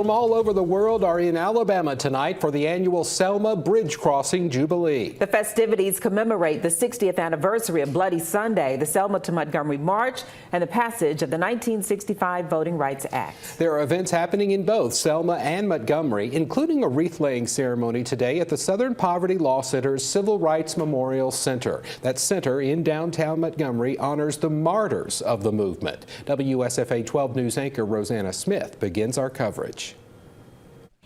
From all over the world are in Alabama tonight for the annual Selma Bridge Crossing Jubilee. The festivities commemorate the 60th anniversary of Bloody Sunday, the Selma to Montgomery March, and the passage of the 1965 Voting Rights Act. There are events happening in both Selma and Montgomery, including a wreath-laying ceremony today at the Southern Poverty Law Center's Civil Rights Memorial Center. That center in downtown Montgomery honors the martyrs of the movement. WSFA 12 News anchor Rosanna Smith begins our coverage.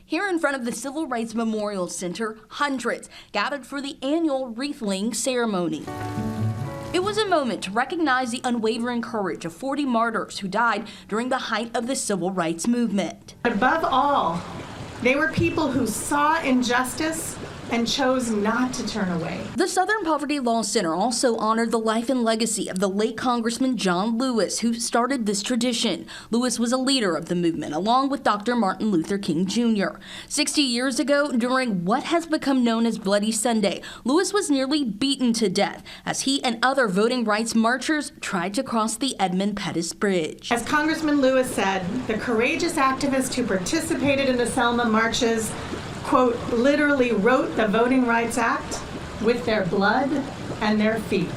Here in front of the Civil Rights Memorial Center, hundreds gathered for the annual wreath-laying ceremony. It was a moment to recognize the unwavering courage of 40 martyrs who died during the height of the civil rights movement. Above all, they were people who saw injustice and chose not to turn away. The Southern Poverty Law Center also honored the life and legacy of the late Congressman John Lewis, who started this tradition. Lewis was a leader of the movement, along with Dr. Martin Luther King Jr. 60 years ago, during what has become known as Bloody Sunday, Lewis was nearly beaten to death as he and other voting rights marchers tried to cross the Edmund Pettus Bridge. As Congressman Lewis said, the courageous activists who participated in the Selma marches, quote, literally wrote the Voting Rights Act with their blood and their feet.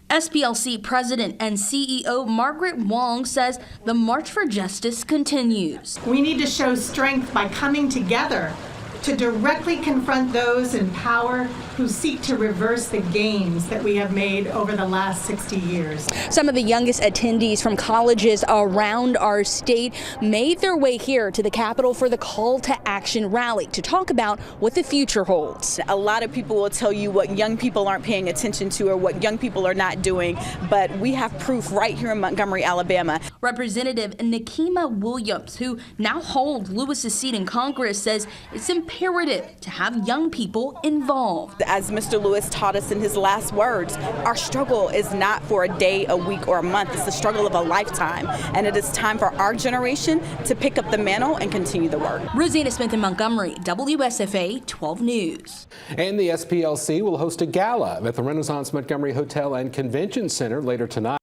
SPLC President and CEO Margaret Wong says the March for Justice continues. We need to show strength by coming together to directly confront those in power who seek to reverse the gains that we have made over the last 60 years. Some of the youngest attendees from colleges around our state made their way here to the Capitol for the Call to Action rally to talk about what the future holds. A lot of people will tell you what young people aren't paying attention to or what young people are not doing, but we have proof right here in Montgomery, Alabama. Representative Nikema Williams, who now holds Lewis's seat in Congress, says it's imperative to have young people involved. As Mr. Lewis taught us in his last words, our struggle is not for a day, a week, or a month. It's the struggle of a lifetime, and it is time for our generation to pick up the mantle and continue the work. Rosanna Smith in Montgomery, WSFA 12 News. And the SPLC will host a gala at the Renaissance Montgomery Hotel and Convention Center later tonight.